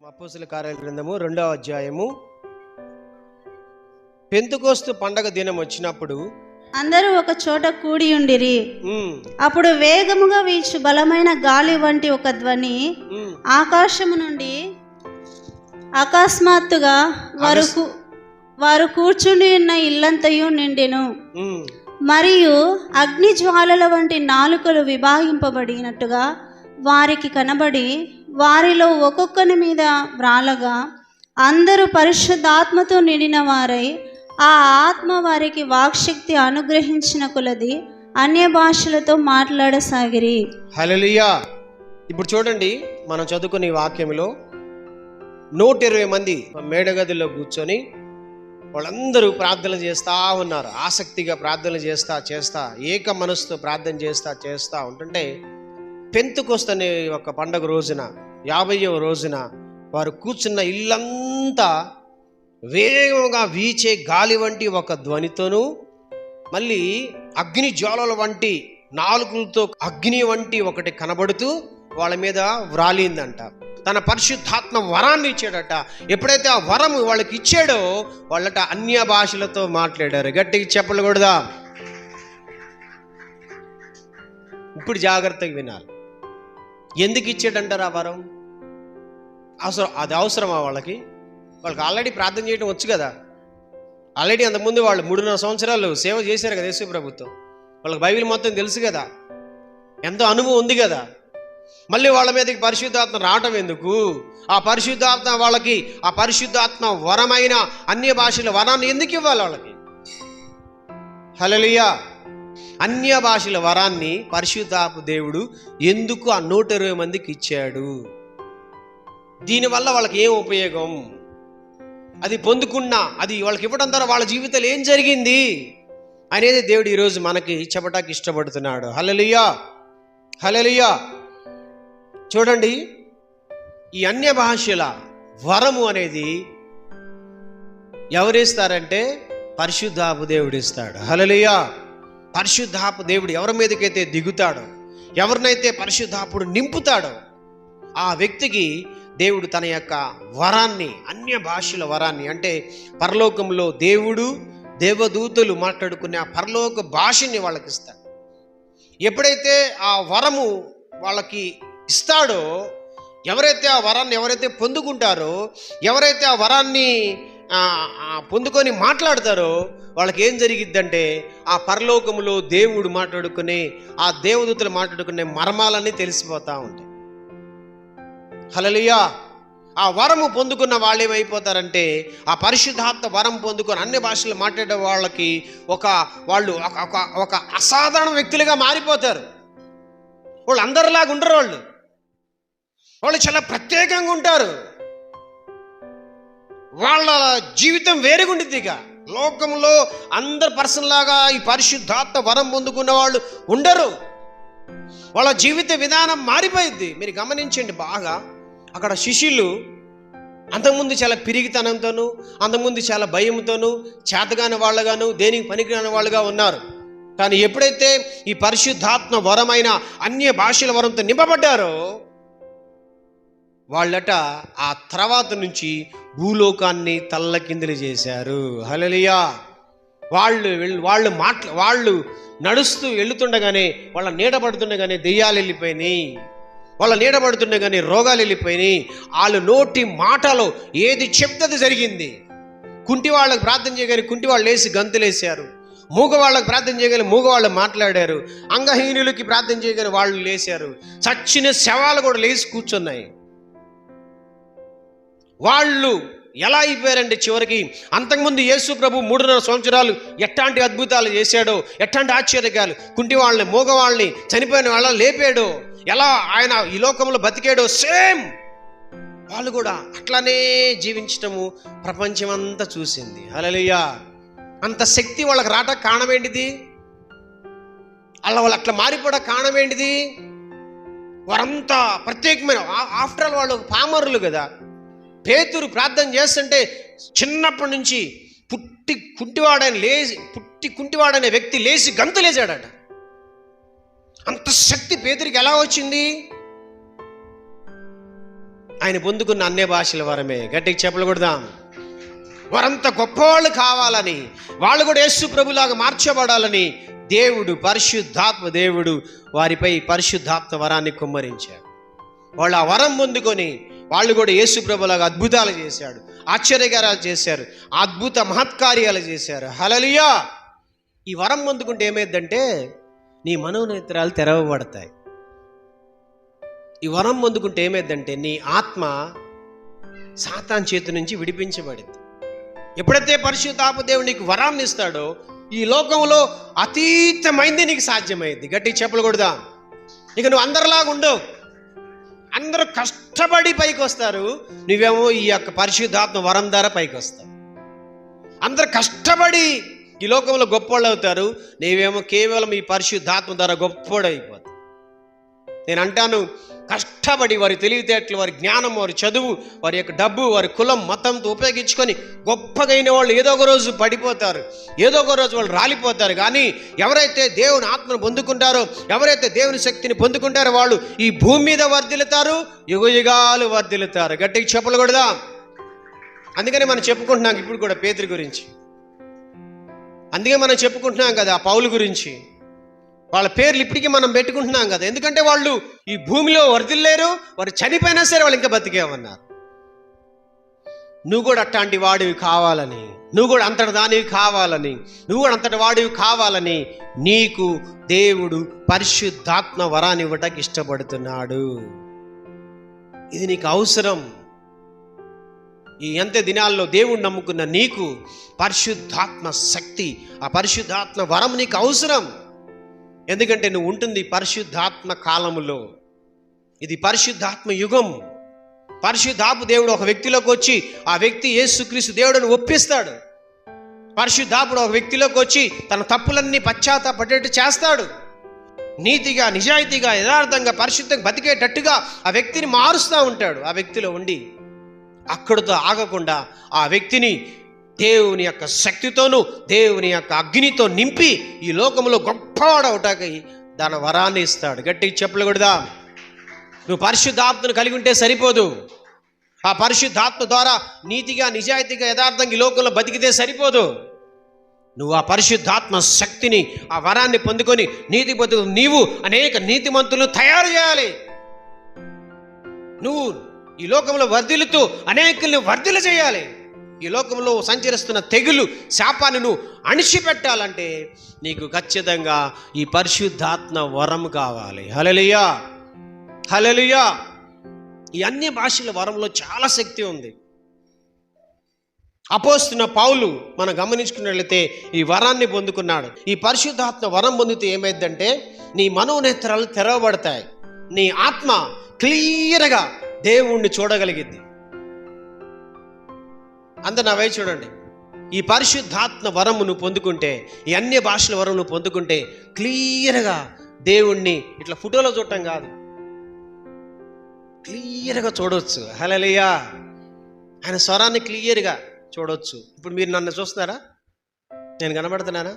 అపోస్తలుల కార్యాల గ్రంథము 2వ అధ్యాయము. పెంతెకోస్తు పండగ దినం వచ్చినప్పుడు అందరూ ఒక చోట కూడి ఉండిరి. అప్పుడు వేగముగా వీచు బలమైన గాలి వంటి ఒక ధ్వని ఆకాశము నుండి అకస్మాత్తుగా వారు కూర్చుని ఉన్న ఇల్లంతయు నిండెను. మరియు అగ్ని జ్వాలల వంటి నాలుకలు విభాగింపబడినట్టుగా వారికి కనబడి వారిలో ఒక్కొక్కని మీద వ్రాలగా అందరూ పరిశుద్ధాత్మతో నిండిన వారై ఆ ఆత్మ వారికి వాక్శక్తి అనుగ్రహించిన కొలది అన్య భాషలతో మాట్లాడసాగిరి. హల్లెలూయా. ఇప్పుడు చూడండి, మనం చదువుకునే వాక్యంలో 120 మంది మేడగదిలో కూర్చొని వాళ్ళందరూ ప్రార్థన చేస్తూ ఉన్నారు. ఆసక్తిగా ప్రార్థన చేస్తా ఏక మనసుతో ప్రార్థన చేస్తా ఉంటుంటే పెంతెకోస్తు అనే ఒక పండగ రోజున 50వ రోజున వారు కూర్చున్న ఇల్లంతా వేగంగా వీచే గాలి వంటి ఒక ధ్వనితోనూ మళ్ళీ అగ్ని జ్వాలల వంటి నాలుకలతో అగ్ని వంటి ఒకటి కనబడుతూ వాళ్ళ మీద వ్రాలిందంట. తన పరిశుద్ధాత్మ వరాన్ని ఇచ్చాడట. ఎప్పుడైతే ఆ వరం వాళ్ళకి ఇచ్చాడో వాళ్ళట అన్య భాషలతో మాట్లాడారు. గట్టిగా చెప్పలు కూడదా? ఇప్పుడు జాగ్రత్తగా వినాలి. ఎందుకు ఇచ్చాడంటారు ఆ వరం? అది అవసరమా వాళ్ళకి ఆల్రెడీ ప్రార్థన చేయడం వచ్చు కదా. ఆల్రెడీ అంతకుముందు వాళ్ళు 3.5 సంవత్సరాలు సేవ చేశారు కదా యేసు ప్రభుత్వం. వాళ్ళకి బైబిల్ మొత్తం తెలుసు కదా, ఎంతో అనుభవం ఉంది కదా. మళ్ళీ వాళ్ళ మీదకి పరిశుద్ధాత్మ రావటం ఎందుకు? ఆ పరిశుద్ధాత్మ వాళ్ళకి ఆ పరిశుద్ధాత్మ వరమైన అన్య భాషల వరాన్ని ఎందుకు ఇవ్వాలి వాళ్ళకి? హల్లెలూయా. అన్య భాషల వరాన్ని పరిశుద్ధాత్మ దేవుడు ఎందుకు ఆ 120 మందికి ఇచ్చాడు? దీనివల్ల వాళ్ళకి ఏం ఉపయోగం? అది పొందుకున్నా అది వాళ్ళకి ఇవ్వడం ద్వారా వాళ్ళ జీవితంలో ఏం జరిగింది అనేది దేవుడు ఈరోజు మనకి చెప్పడానికి ఇష్టపడుతున్నాడు. హల్లెలూయా, హల్లెలూయా. చూడండి, ఈ అన్య భాషల వరము అనేది ఎవరిస్తారంటే పరిశుద్ధాత్మ దేవుడు ఇస్తాడు. హల్లెలూయా. పరిశుద్ధాత్మ దేవుడు ఎవరి మీదకైతే దిగుతాడో, ఎవరినైతే పరిశుద్ధాత్ముడు నింపుతాడో ఆ వ్యక్తికి దేవుడు తన యొక్క వరాన్ని, అన్య భాషల వరాన్ని, అంటే పరలోకంలో దేవుడు దేవదూతలు మాట్లాడుకునే ఆ పరలోక భాషని వాళ్ళకి ఇస్తాడు. ఎప్పుడైతే ఆ వరము వాళ్ళకి ఇస్తాడో, ఎవరైతే ఆ వరాన్ని ఎవరైతే పొందుకుంటారో, ఎవరైతే ఆ వరాన్ని పొందుకొని మాట్లాడతారో వాళ్ళకి ఏం జరిగిద్దంటే ఆ పరలోకములో దేవుడు మాట్లాడుకునే ఆ దేవదూతలు మాట్లాడుకునే మర్మాలన్నీ తెలిసిపోతూ ఉంటాయి. హల్లెలూయా. ఆ వరము పొందుకున్న వాళ్ళు ఏమైపోతారంటే ఆ పరిశుద్ధాత్మ వరం పొందుకొని అన్ని భాషలు మాట్లాడే వాళ్ళకి వాళ్ళు ఒక అసాధారణ వ్యక్తులుగా మారిపోతారు. వాళ్ళు అందరిలాగా ఉండరు. వాళ్ళు చాలా ప్రత్యేకంగా ఉంటారు. వాళ్ళ జీవితం వేరుగుండిద్ది. ఇక లోకంలో అందరు పర్సన్ లాగా ఈ పరిశుద్ధాత్మ వరం పొందుకున్న వాళ్ళు ఉండరు. వాళ్ళ జీవిత విధానం మారిపోయింది. మీరు గమనించండి బాగా. అక్కడ శిష్యులు అంతకుముందు చాలా పిరిగితనంతోనూ, అంతకుముందు చాలా భయంతోనూ, చేతగాని వాళ్ళగాను, దేనికి పనికిరాని వాళ్ళుగా ఉన్నారు. కానీ ఎప్పుడైతే ఈ పరిశుద్ధాత్మ వరమైన అన్య భాషల వరంతో నింపబడ్డారో వాళ్ళట ఆ తర్వాత నుంచి భూలోకాన్ని తల్లకిందులు చేశారు. హల్లెలూయా. వాళ్ళు నడుస్తూ వెళుతుండగానే, వాళ్ళ నీడ పడుతుండగానే దెయ్యాలు వెళ్ళిపోయినాయి. వాళ్ళ నీడ పడుతుండగానే రోగాలు వెళ్ళిపోయినాయి. వాళ్ళు నోటి మాటలో ఏది చెప్తే జరిగింది. కుంటి వాళ్ళకి ప్రార్థన చేయగానే కుంటి వాళ్ళు లేచి గంతులేశారు. మూగవాళ్ళకి ప్రార్థన చేయగానే మూగవాళ్ళు మాట్లాడారు. అంగహీనులకి ప్రార్థన చేయగానే వాళ్ళు లేచారు. చచ్చిన శవాలు కూడా లేచి కూర్చున్నాయి. వాళ్ళు ఎలా అయిపోయారంటే చివరికి అంతకుముందు యేసు ప్రభు 3.5 సంవత్సరాలు ఎట్లాంటి అద్భుతాలు చేశాడో, ఎట్లాంటి ఆశ్చర్యకాలు, కుంటి వాళ్ళని, మూగవాళ్ళని, చనిపోయిన వాళ్ళని లేపాడో, ఎలా ఆయన ఈ లోకంలో బతికాడో సేమ్ వాళ్ళు కూడా అట్లానే జీవించటము ప్రపంచం అంతా చూసింది. హల్లెలూయా. అంత శక్తి వాళ్ళకి రాట కారణం ఏంటిది? వాళ్ళు అట్లా మారిపోవడం కారణం ఏంటిది? వారంతా ప్రత్యేకమైన, ఆఫ్టర్ ఆల్ వాళ్ళు పామరులు కదా. పేతురు ప్రార్థన చేస్తుంటే చిన్నప్పటి నుంచి పుట్టి కుంటివాడనే వ్యక్తి లేచి గంతులేసాడట. అంత శక్తి పేతురికి ఎలా వచ్చింది? ఆయన పొందుకున్న అన్య భాషల వరమే. గట్టిగా చెప్పలు కొడదాం. వారంతా గొప్పవాళ్ళు కావాలని, వాళ్ళు కూడా యేసు ప్రభులాగా మార్చబడాలని దేవుడు, పరిశుద్ధాత్మ దేవుడు వారిపై పరిశుద్ధాత్మ వరాన్ని కుమ్మరించాడు. వాళ్ళు ఆ వరం పొందుకొని వాళ్ళు కూడా యేసు ప్రభులాగా అద్భుతాలు చేశాడు, ఆశ్చర్యకార్యాలు చేశారు, అద్భుత మహత్కార్యాలు చేశారు. హల్లెలూయా. ఈ వరం పొందుకుంటే ఏమైందంటే నీ మనోనేత్రాలు తెరవబడతాయి. ఈ వరం పొందుకుంటే ఏమైందంటే నీ ఆత్మ సాతాను చేతి నుంచి విడిపించబడింది. ఎప్పుడైతే పరిశుద్ధాత్మ దేవుడు నీకు వరాన్ని ఇస్తాడో ఈ లోకంలో అతీతమైంది నీకు సాధ్యమైంది. గట్టిగా చెప్పలు కొడదా. ఇక నువ్వు అందరిలాగా ఉండవు. అందరూ కష్టపడి పైకి వస్తారు, నువ్వేమో ఈ యొక్క పరిశుద్ధాత్మ వరం ద్వారా పైకి వస్తావు. అందరు కష్టపడి ఈ లోకంలో గొప్పోళ్ళు అవుతారు, నీవేమో కేవలం ఈ పరిశుద్ధాత్మ ద్వారా గొప్పోడు అయిపోతావు. నేను అంటాను, కష్టపడి వారి తెలివితేటలు, వారి జ్ఞానం, వారి చదువు, వారి యొక్క డబ్బు, వారి కులం, మతంతో ఉపయోగించుకొని గొప్పగైన వాళ్ళు ఏదో ఒక రోజు పడిపోతారు, ఏదో ఒక రోజు వాళ్ళు రాలిపోతారు. కానీ ఎవరైతే దేవుని ఆత్మను పొందుకుంటారో, ఎవరైతే దేవుని శక్తిని పొందుకుంటారో వాళ్ళు ఈ భూమి మీద వర్ధిల్లుతారు, యుగయుగాలు వర్ధిల్లుతారు. గట్టిగా చెప్పలు కొడదాం. అందుకని మనం చెప్పుకుంటున్నాం ఇప్పుడు కూడా పేతురు గురించి. అందుకే మనం చెప్పుకుంటున్నాం కదా పౌలు గురించి. వాళ్ళ పేర్లు ఇప్పటికీ మనం పెట్టుకుంటున్నాం కదా. ఎందుకంటే వాళ్ళు ఈ భూమిలో వర్ధిల్లేరు, వారు చనిపోయినా సరే వాళ్ళు ఇంకా బతికేమన్నారు. నువ్వు కూడా అట్లాంటి వాడివి కావాలని, నువ్వు కూడా అంతటి దానివి కావాలని, నువ్వు కూడా అంతటి వాడివి కావాలని నీకు దేవుడు పరిశుద్ధాత్మ వరాన్ని ఇవ్వటానికి ఇష్టపడుతున్నాడు. ఇది నీకు అవసరం. ఈ అంత్య దినాల్లో దేవుడు నమ్ముకున్న నీకు పరిశుద్ధాత్మ శక్తి, ఆ పరిశుద్ధాత్మ వరం నీకు అవసరం. ఎందుకంటే నువ్వు ఉంటుంది పరిశుద్ధాత్మ కాలములో. ఇది పరిశుద్ధాత్మ యుగం. పరిశుద్ధాత్మ దేవుడు ఒక వ్యక్తిలోకి వచ్చి ఆ వ్యక్తి యేసుక్రీస్తు దేవుడిని ఒప్పిస్తాడు. పరిశుద్ధాత్ముడు ఒక వ్యక్తిలోకి వచ్చి తన తప్పులన్నీ పశ్చాత్తాపడేట్టు చేస్తాడు. నీతిగా, నిజాయితీగా, యథార్థంగా, పరిశుద్ధంగా బతికేటట్టుగా ఆ వ్యక్తిని మారుస్తూ ఉంటాడు. ఆ వ్యక్తిలో ఉండి అక్కడితో ఆగకుండా ఆ వ్యక్తిని దేవుని యొక్క శక్తితోనూ దేవుని యొక్క అగ్నితో నింపి ఈ లోకంలో గొప్పవాడవుటాకి దాని వరాన్ని ఇస్తాడు. గట్టిగా చెప్పలు కొడదా. నువ్వు పరిశుద్ధాత్మను కలిగి ఉంటే సరిపోదు. ఆ పరిశుద్ధాత్మ ద్వారా నీతిగా, నిజాయితీగా, యథార్థంగా ఈ లోకంలో బతికితే సరిపోదు. నువ్వు ఆ పరిశుద్ధాత్మ శక్తిని, ఆ వరాన్ని పొందుకొని నీతి బతుకు నీవు అనేక నీతిమంతులను తయారు చేయాలి. నువ్వు ఈ లోకంలో వర్ధిల్లుతూ అనేకుల్ని వర్ధిల్ల చేయాలి. ఈ లోకంలో సంచరిస్తున్న తెగులు, శాపాన్ని నువ్వు అణిచిపెట్టాలంటే నీకు ఖచ్చితంగా ఈ పరిశుద్ధాత్మ వరం కావాలి. హల్లెలూయా, హల్లెలూయా. ఈ అన్య భాషల వరంలో చాలా శక్తి ఉంది. అపోస్తున్న పౌలు మనం గమనించుకున్నట్లయితే ఈ వరాన్ని పొందుకున్నాడు. ఈ పరిశుద్ధాత్మ వరం పొందితే ఏమైందంటే నీ మనోనేత్రాలు తెరవబడతాయి. నీ ఆత్మ క్లియర్గా దేవుణ్ణి చూడగలిగింది. అందరు నా వైపు చూడండి. ఈ పరిశుద్ధాత్మ వరమును పొందుకుంటే, ఈ అన్య భాషల వరమును పొందుకుంటే క్లియర్గా దేవుణ్ణి ఇట్లా ఫోటోలో చూడటం కాదు, క్లియర్గా చూడవచ్చు. హల్లెలూయా. ఆయన స్వరాన్ని క్లియర్గా చూడవచ్చు. ఇప్పుడు మీరు నన్ను చూస్తున్నారా? నేను కనబడుతున్నానా?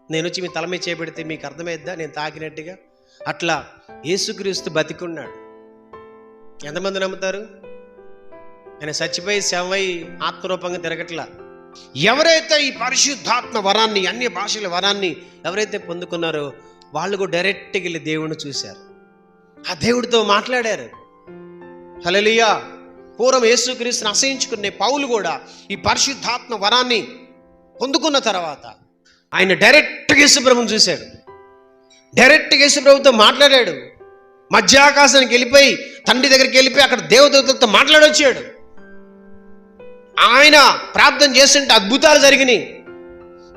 నేను వచ్చి మీ తల మీద చేపెడితే మీకు అర్థమైద్దా నేను తాకినట్టుగా? అట్లా యేసుక్రీస్తు బతికున్నాడు. ఎంతమంది నమ్ముతారు? ఆయన చచ్చిపోయి శవమై ఆత్మరూపంగా తిరగట్లా. ఎవరైతే ఈ పరిశుద్ధాత్మ వరాన్ని, అన్య భాషల వరాన్ని ఎవరైతే పొందుకున్నారో వాళ్ళు కూడా డైరెక్ట్గా వెళ్ళి దేవుణ్ణి చూశారు, ఆ దేవుడితో మాట్లాడారు. హల్లెలూయా. పూర్వం యేసుక్రీస్తుని అసహించుకునే పౌలు కూడా ఈ పరిశుద్ధాత్మ వరాన్ని పొందుకున్న తర్వాత ఆయన డైరెక్ట్గా యేసుప్రభుని చూశాడు, డైరెక్ట్గా యేసుప్రభుతో మాట్లాడాడు. మధ్యాకాశానికి వెళ్ళిపోయి తండ్రి దగ్గరికి వెళ్ళిపోయి అక్కడ దేవదూతలతో మాట్లాడొచ్చాడు. ఆయన ప్రార్థన చేస్తుంటే అద్భుతాలు జరిగినాయి.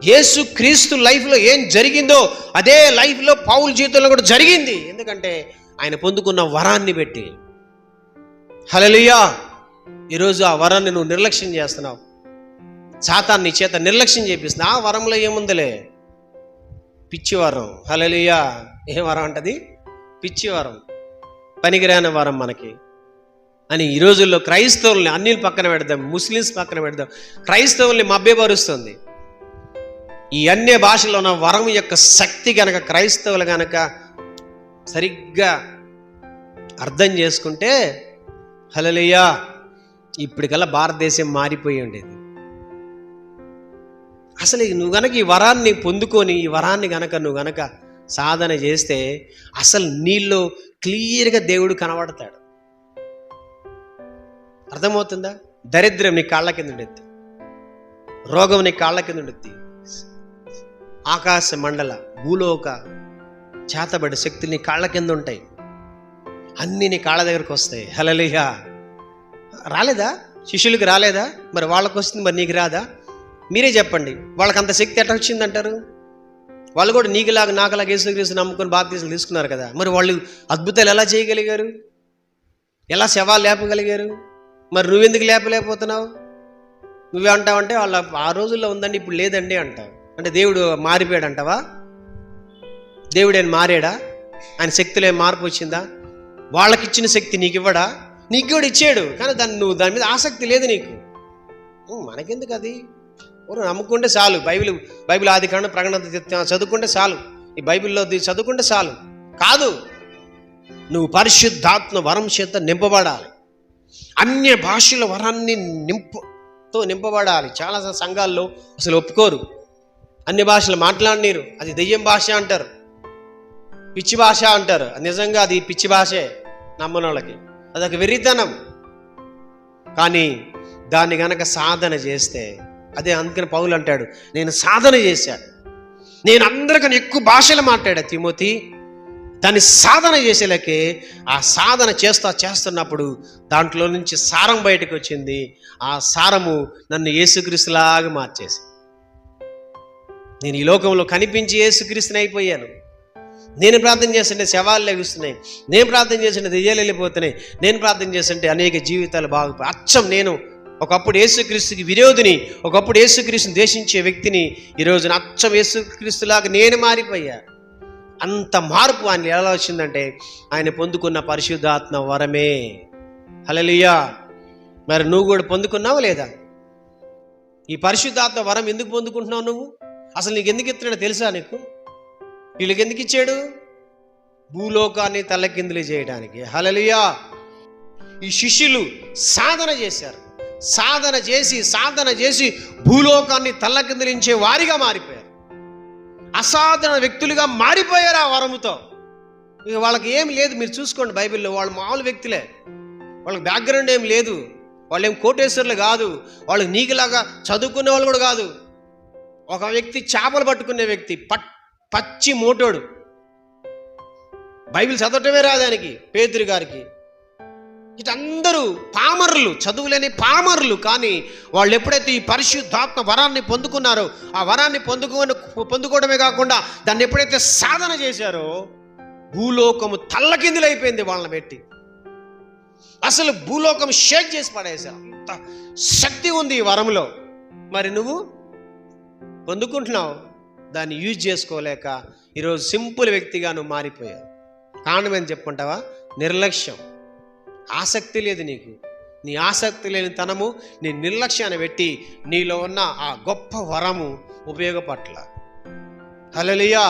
యేసు క్రీస్తు లైఫ్లో ఏం జరిగిందో అదే లైఫ్లో పౌలు జీవితంలో కూడా జరిగింది. ఎందుకంటే ఆయన పొందుకున్న వరాన్ని బట్టి. హల్లెలూయా. ఈరోజు ఆ వరాన్ని నువ్వు నిర్లక్ష్యం చేస్తున్నావు. సాతాను నీ చేత నిర్లక్ష్యం చేపిస్తున్నా. ఆ వరంలో ఏముందిలే, పిచ్చి వరం. హల్లెలూయా. ఏం వరం అంటది? పిచ్చి వరం, పనికిరాని వరం మనకి అని ఈ రోజుల్లో క్రైస్తవుల్ని అన్యులు పక్కన పెడదాం, ముస్లిమ్స్ పక్కన పెడదాం, క్రైస్తవుల్ని మభ్యపరుస్తుంది. ఈ అన్య భాషలో ఉన్న వరం యొక్క శక్తి గనక క్రైస్తవులు గనక సరిగ్గా అర్థం చేసుకుంటే హల్లెలూయా. ఇప్పటికల్లా భారతదేశం మారిపోయి ఉండేది. అసలు నువ్వు గనక ఈ వరాన్ని పొందుకొని ఈ వరాన్ని గనక నువ్వు గనక సాధన చేస్తే అసలు నీళ్ళు క్లియర్గా దేవుడు కనబడతాడు. అర్థమవుతుందా? దరిద్రం నీ కాళ్ళ కింద ఉండేది, రోగం నీ కాళ్ళ కింద ఉండేది, ఆకాశ మండల భూలోక చేతబడి శక్తులు నీ కాళ్ళ కింద ఉంటాయి, అన్నీ నీ కాళ్ళ దగ్గరకు వస్తాయి. హల్లెలూయా. రాలేదా? శిష్యులకి రాలేదా? మరి వాళ్ళకు వస్తుంది, మరి నీకు రాదా? మీరే చెప్పండి. వాళ్ళకి అంత శక్తి ఎట్లా వచ్చిందంటారు? వాళ్ళు కూడా నీకులాగా నాకులాగా యేసుక్రీస్తు నమ్ముకొని బాప్తిస్మం తీసుకున్నారు కదా. మరి వాళ్ళు అద్భుతాలు ఎలా చేయగలిగారు? ఎలా శవాలు లేపగలిగారు? మరి నువ్వెందుకు లేపలేకపోతున్నావు? నువ్వే అంటావంటే వాళ్ళ ఆ రోజుల్లో ఉందండి, ఇప్పుడు లేదండి అంటావు. అంటే దేవుడు మారిపోయాడు అంటావా? దేవుడు ఆయన మారాడా? ఆయన శక్తిలో ఏం మార్పు వచ్చిందా? వాళ్ళకిచ్చిన శక్తి నీకు ఇవ్వడా? నీకు కూడా ఇచ్చాడు, కానీ నువ్వు దాని మీద ఆసక్తి లేదు నీకు. మనకెందుకు అది? నమ్ముకుంటే చాలు. బైబిల్ ఆది కాండం ప్రకటన చదువుకుంటే చాలు, ఈ బైబిల్లో చదువుకుంటే చాలు. కాదు, నువ్వు పరిశుద్ధాత్మ వరం చేత నింపబడాలి. అన్య భాషల వరాన్ని నింపబడాలి. చాలా సంఘాల్లో అసలు ఒప్పుకోరు, అన్ని భాషలు మాట్లాడనీరు. అది దెయ్యం భాష అంటారు, పిచ్చి భాష అంటారు. నిజంగా అది పిచ్చి భాషే నమ్మనోళ్ళకి, అదొక వెర్రితనం. కానీ దాన్ని గనక సాధన చేస్తే, అదే అందుకని పౌలు అంటాడు, నేను సాధన చేశాను, నేను అందరికన్నా ఎక్కువ భాషలు మాట్లాడా తిమోతి. దాన్ని సాధన చేసేలకే ఆ సాధన చేస్తున్నప్పుడు దాంట్లో నుంచి సారం బయటకు వచ్చింది. ఆ సారము నన్ను యేసుక్రీస్తులాగా మార్చేసి నేను ఈ లోకంలో కనిపించి యేసుక్రీస్తుని అయిపోయాను. నేను ప్రార్థన చేస్తుంటే శవాలు లెగుస్తున్నాయి, నేను ప్రార్థన చేస్తుంటే దెయ్యాలు వెళ్ళిపోతున్నాయి, నేను ప్రార్థన చేస్తుంటే అనేక జీవితాలు బాగుపోయి. అచ్చం నేను ఒకప్పుడు యేసుక్రీస్తుకి విరోధిని, ఒకప్పుడు యేసుక్రీస్తుని ద్వేషించే వ్యక్తిని, ఈరోజు అచ్చం యేసుక్రీస్తులాగా నేను మారిపోయా. అంత మార్పు ఆయన ఎలా వచ్చిందంటే ఆయన పొందుకున్న పరిశుద్ధాత్మ వరమే. హల్లెలూయా. మరి నువ్వు కూడా పొందుకున్నావా లేదా? ఈ పరిశుద్ధాత్మ వరం ఎందుకు పొందుకుంటున్నావు నువ్వు? అసలు నీకు ఎందుకు ఇస్తున్నాడో తెలుసా? నీకు వీళ్ళకి ఎందుకు ఇచ్చాడు? భూలోకాన్ని తల్లకిందులు చేయడానికి. హల్లెలూయా. ఈ శిష్యులు సాధన చేశారు, సాధన చేసి భూలోకాన్ని తల్లకిందులించే వారిగా మారిపోయారు. అసాధారణ వ్యక్తులుగా మారిపోయారు ఆ వరముతో. ఇక వాళ్ళకి ఏం లేదు, మీరు చూసుకోండి బైబిల్లో. వాళ్ళు మామూలు వ్యక్తులే, వాళ్ళకి బ్యాక్గ్రౌండ్ ఏం లేదు, వాళ్ళు ఏం కోటేశ్వర్లు కాదు, వాళ్ళు నీకులాగా చదువుకునే వాళ్ళు కూడా కాదు. ఒక వ్యక్తి చేపలు పట్టుకునే వ్యక్తి, పచ్చి మోటోడు, బైబిల్ చదవటమే రాదానికి, పేతురు గారికి. ఇటందరూ పామరులు, చదువులేని పామరులు. కానీ వాళ్ళు ఎప్పుడైతే ఈ పరిశుద్ధాత్మ వరాన్ని పొందుకున్నారో, ఆ వరాన్ని పొందుకోవడమే కాకుండా దాన్ని ఎప్పుడైతే సాధన చేశారో, భూలోకము తల్లకిందులైపోయింది వాళ్ళని పెట్టి. అసలు భూలోకం షేక్ చేసి పడేశారు. అంత శక్తి ఉంది ఈ వరంలో. మరి నువ్వు పొందుకుంటున్నావు, దాన్ని యూజ్ చేసుకోలేక ఈరోజు సింపుల్ వ్యక్తిగా నువ్వు మారిపోయావు. కారణం ఏం చెప్పుకుంటావా? నిర్లక్ష్యం, ఆసక్తి లేదు నీకు. నీ ఆసక్తి లేని తనము, నీ నిర్లక్ష్యాన్ని పెట్టి నీలో ఉన్న ఆ గొప్ప వరము ఉపయోగపట్ల. హల్లెలూయా.